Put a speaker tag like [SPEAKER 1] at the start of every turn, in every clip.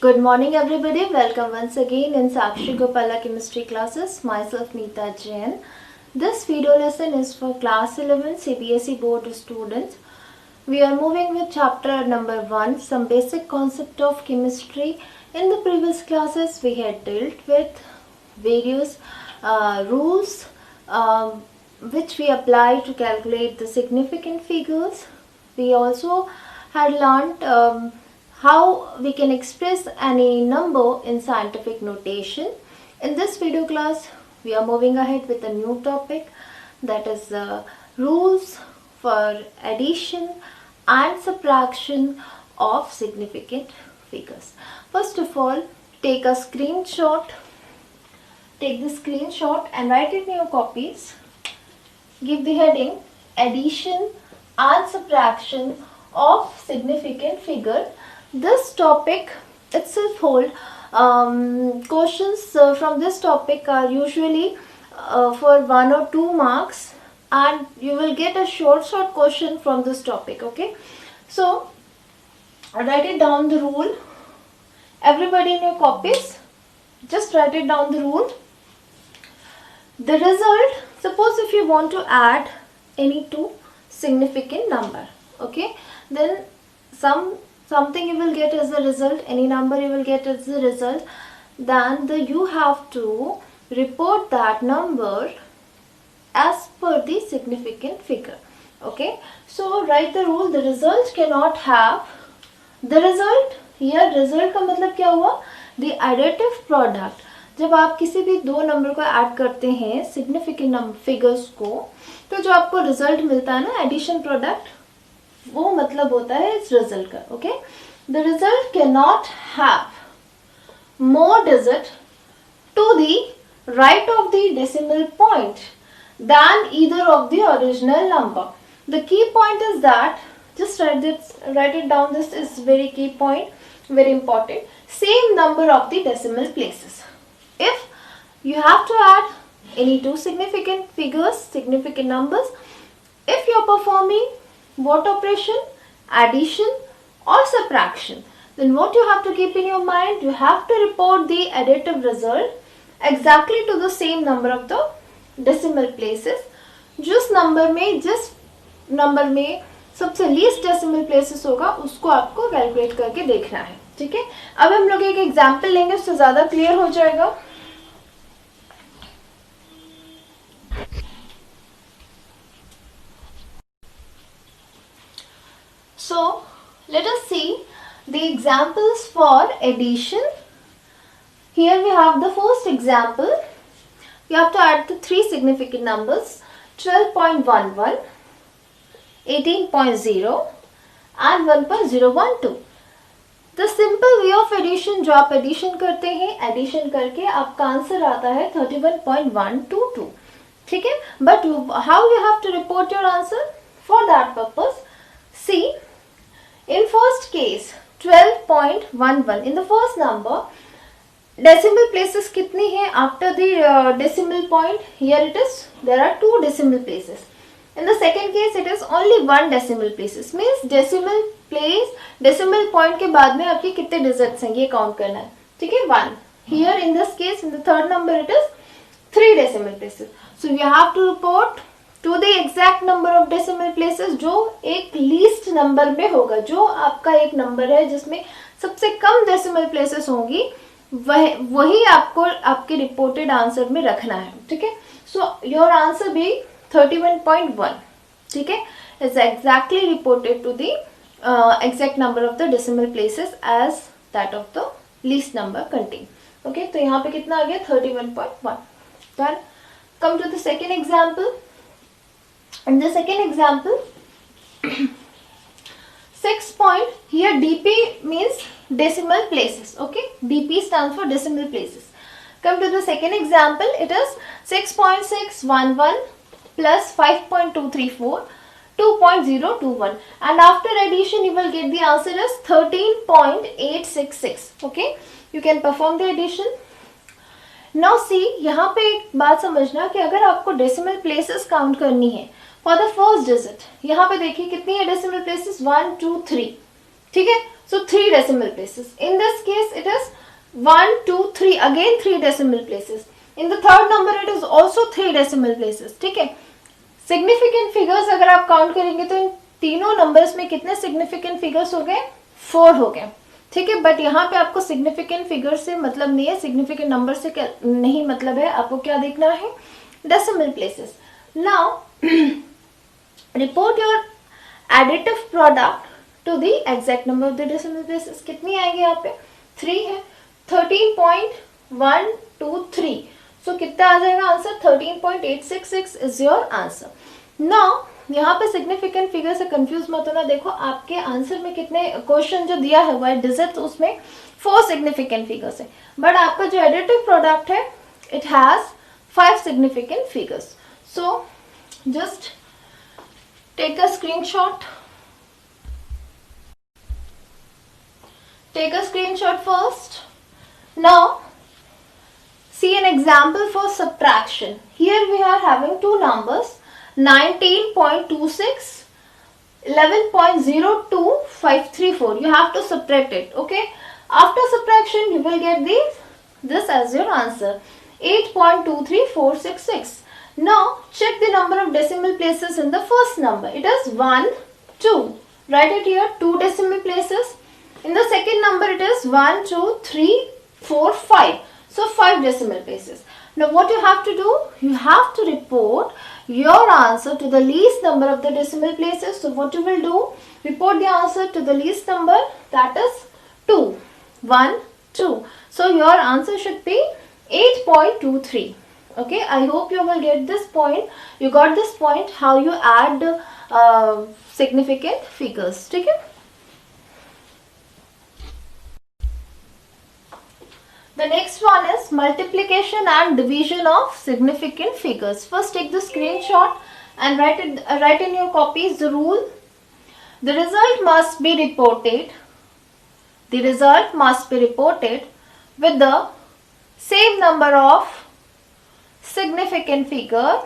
[SPEAKER 1] Good morning everybody, welcome once again in Sakshi Gopala chemistry classes. Myself Neeta Jain. This video lesson is for class 11 CBSE board students. We are moving with chapter number 1, some basic concept of chemistry. In the previous classes we had dealt with various rules which we apply to calculate the significant figures. We also had learned how we can express any number in scientific notation. In this video class, we are moving ahead with a new topic, that is rules for addition and subtraction of significant figures. First of all, take the screenshot and write it in your copies. Give the heading addition and subtraction of significant figure. This topic itself hold questions from this topic are usually for 1 or 2 marks, and you will get a short question from this topic. Okay, so write it down the rule. Everybody in your copies, just write it down the rule. The result, suppose if you want to add any two significant number, okay, then something you will get as the result, any number you will get as the result, then you have to report that number as per the significant figure. Okay, so write the rule. The result cannot have the result. here result का मतलब क्या हुआ? The additive product. जब आप किसी भी दो number को ऐड करते हैं सिग्निफिकेंट फिगर्स को, तो जो आपको रिजल्ट मिलता है ना, एडिशन प्रोडक्ट, वो मतलब होता है इस रिजल्ट का. Okay, the result can not have more digit to the right of the decimal point than either of the original number. The key point is that, just write it down, this is very key point, very important. Same number of the decimal places. If you have to add any two significant figures, significant numbers, if you are performing what operation? Addition or subtraction, then what you have to keep in your mind, you have to report the additive result exactly to the same number of the decimal places. जिस number में सबसे least decimal places होगा उसको आपको calculate करके देखना है. ठीक है, अब हम लोग एक एग्जांपल लेंगे, उससे ज्यादा क्लियर हो जाएगा. So let us see the examples for addition. Here we have the first example. You have to add the three significant numbers, 12.11, 18.0 and 1.012. The simple way of addition, जो आप addition करते हैं, addition करके आपका answer आता है 31.122. ठीक है, but how you have to report your answer? For that purpose, see, in first case 12.11, in the first number, decimal places कितनी है after the decimal point? Here it is, there are two decimal places. In the second case it is only one decimal places, means decimal point के बाद में आपके कितने digits हैं ये count करना है. ठीक है, 1. Here in this case, in the third number, it is 3 decimal places. So you have to report to the exact number of decimal places जो एक least number में होगा, जो आपका एक number है जिसमें सबसे कम decimal places होंगी, वही आपको आपके रिपोर्टेड आंसर में रखना है. ठीक है, सो योर आंसर भी 31.1. ठीक है, is exactly reported to the exact number of the decimal places as that of the least number contain. Okay, तो यहाँ पे कितना आ गया? 31.1. Done. Come to the second example. In the second example 6 point, here DP means decimal places. Okay, DP stands for decimal places. Come to the second example. It is 6.611 plus 5.234, 2.021, and after addition you will get the answer as 13.866. Okay, you can perform the addition. Now see, यहाँ पे एक बात समझना कि अगर आपको decimal places count करनी है for the first digit, यहाँ पे देखिए कितनी है decimal places? 1, 2, 3. ठीक है. So 3 decimal places. In this case it is 1, 2, 3, again 3 decimal places. In the third number it is also 3 decimal places. ठीक है. सिग्निफिकेंट फिगर्स अगर आप काउंट करेंगे तो इन तीनों नंबर्स में कितने सिग्निफिकेंट फिगर्स हो गए? 4 हो गए. ठीक है. बट यहाँ पे आपको सिग्निफिकेंट फिगर से मतलब नहीं है, सिग्निफिकेंट नंबर से नहीं मतलब है. आपको क्या देखना है? Decimal places. Now report your additive product to the exact number of the decimal places. कितनी आएगी यहाँ पे? 3 है. 13.123. सो कितना आ जाएगा answer? 13.866 is your answer. Now यहाँ पे सिग्निफिकेंट फिगर से कंफ्यूज मत होना. देखो आपके आंसर में कितने क्वेश्चन जो दिया है वो है डिजिट, उसमें 4 सिग्निफिकेंट फिगर्स है. बट आपका जो एडिटिव प्रोडक्ट है it has 5 significant figures. So just take a screenshot. Take a screenshot first. Now see an example for subtraction. Here we are having two numbers, 19.26, 11.02534. You have to subtract it. Okay. After subtraction you will get this as your answer, 8.23466. Now check the number of decimal places in the first number. It is 1, 2. Write it here, 2 decimal places. In the second number it is 1, 2, 3, 4, 5. So 5 decimal places. Now what you have to do? You have to report your answer to the least number of the decimal places. So what you will do? Report the answer to the least number, that is 2. 1, 2. So your answer should be 8.23. Okay, I hope you will get this point. You got this point how you add significant figures. ठीक है. The next one is multiplication and division of significant figures. First take the screenshot and write in your copies the rule. The result must be reported. The result must be reported with the same number of significant figure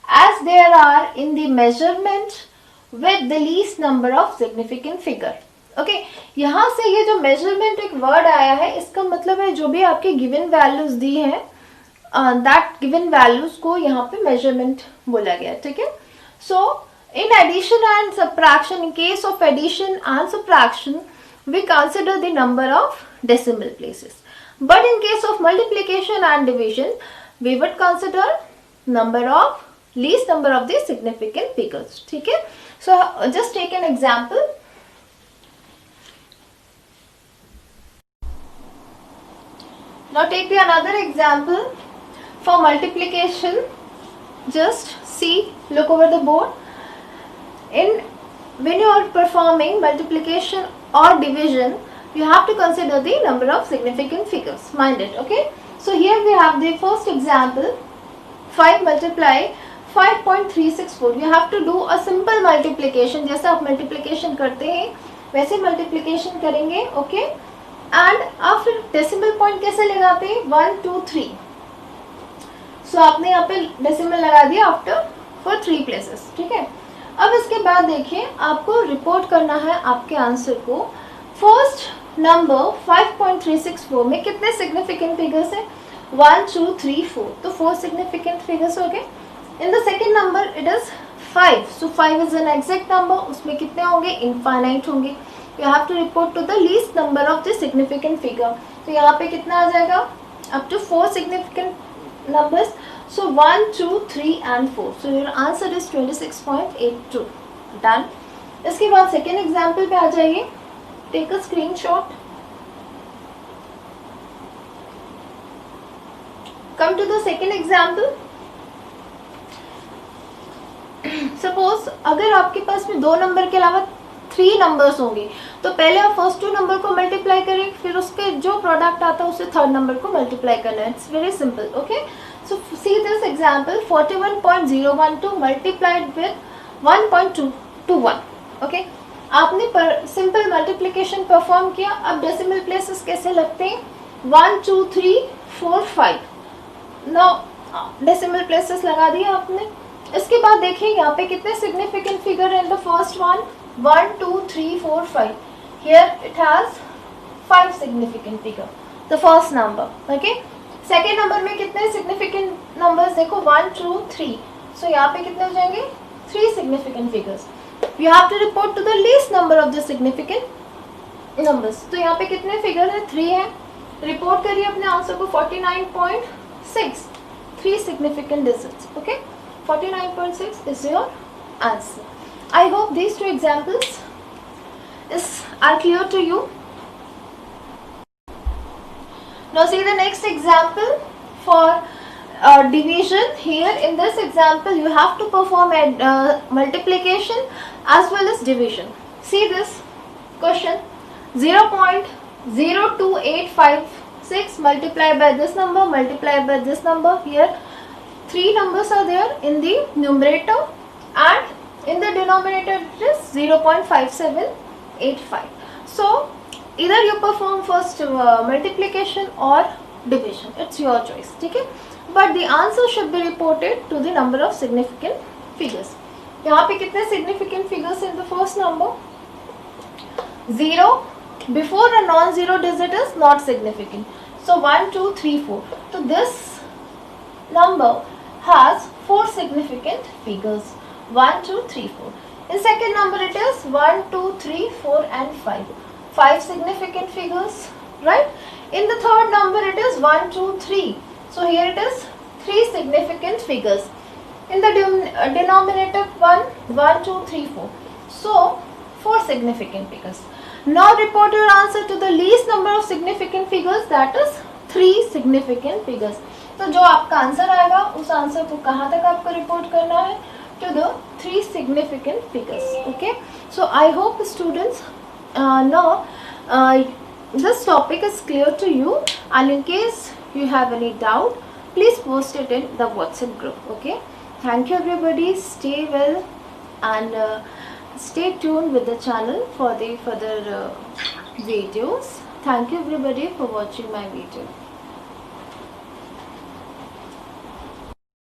[SPEAKER 1] as there are in the measurement with the least number of significant figure. Okay, यहाँ से ये जो measurement एक word आया है इसका मतलब है जो भी आपके गिवन वैल्यूज दी हैं दैट गिवन वैल्यूज को यहाँ पे मेजरमेंट बोला गया. ठीक है. So in addition and subtraction, in case of addition and subtraction we consider the number of decimal places, but in case of multiplication and division we would consider number of least number of the significant figures. ठीक है. So just take an example. Now take the another example for multiplication. Just see, look over the board. When you are performing multiplication or division, you have to consider the number of significant figures. Mind it, okay? So here we have the first example. 5 multiply 5.364. You have to do a simple multiplication. जैसे आप multiplication करते हैं वैसे multiplication करेंगे, okay? And आप फिर decimal point कैसे लगाते हैं? 1, 2, 3. सो आपने यहाँ पे डेसिमल लगा दिया आफ्टर फॉर 3 प्लेसेस. ठीक है. अब इसके बाद देखिए आपको रिपोर्ट करना है आपके आंसर को. फर्स्ट नंबर 5.364 में कितने सिग्निफिकेंट फिगर्स है? 1, 2, 3, 4. तो 4 सिग्निफिकेंट फिगर्स हो गए. इन the second number it is 5. So 5 is an exact number. उसमें कितने होंगे? इनफाइनाइट होंगे. You have to report to the least number of the significant figure. तो यहाँ पे कितना आ जाएगा? Up to 4 significant numbers. So 1, 2, 3 and 4. So your answer is 26.82. Done. इसके बाद सेकेंड एग्जाम्पल पे आ जाइए. Take a screenshot. Come to the second example. Suppose अगर आपके पास में 2 नंबर के अलावा 3 नंबर्स होंगे तो पहले आप फर्स्ट 2 नंबर को मल्टीप्लाई करें, फिर उसके जो प्रोडक्ट आता है उससे थर्ड नंबर को मल्टीप्लाई करना है. It's very simple. Okay. So see this example. 41.012 multiplied with 1.221. Okay. आपने सिंपल मल्टीप्लिकेशन परफॉर्म किया. अब डेसिमल प्लेसेस कैसे लगते हैं? 1, 2, 3, 4, 5. नाउ डेसिमल प्लेसेस लगा दिया आपने. इसके बाद देखिए यहाँ पे कितने सिग्निफिकेंट फिगर है in the first one? 1, 2, 3, 4, 5. here it has 5 significant figure, the first number. Okay, second number में कितने significant numbers देखो 1 2 3, so यहाँ पे कितने हो जाएंगे 3 significant figures. You have to report to the least number of the significant numbers. तो यहाँ पे कितने figure है 3 है. रिपोर्ट करिए अपने आंसर को 49.6, 3 significant digits. Okay, 49.6 is your answer. I hope these two examples are clear to you. Now see the next example for division. Here in this example you have to perform multiplication as well as division. See this question, 0.02856 multiplied by this number, multiplied by this number. Here 3 numbers are there in the numerator and in the denominator it is 0.5785. So either you perform first multiplication or division, it's your choice. Okay, but the answer should be reported to the number of significant figures. यहाँ पे कितने significant figures in the first number? 0 before a non-zero digit is not significant. So 1 2 3 4. So this number has 4 significant figures. 1 2 3 4. In second number it is 1 2 3 4 and 5. 5 significant figures, right? In the third number it is 1 2 3. So here it is 3 significant figures. In the denominator 1 2 3 4. So 4 significant figures. Now report your answer to the least number of significant figures, that is 3 significant figures. तो जो आपका answer आएगा उस answer को कहाँ तक आपको report करना है? To the 3 significant figures. Okay, so I hope students know this topic is clear to you, and in case you have any doubt, please post it in the WhatsApp group. Okay, thank you everybody, stay well and stay tuned with the channel for the further videos. Thank you everybody for watching my video.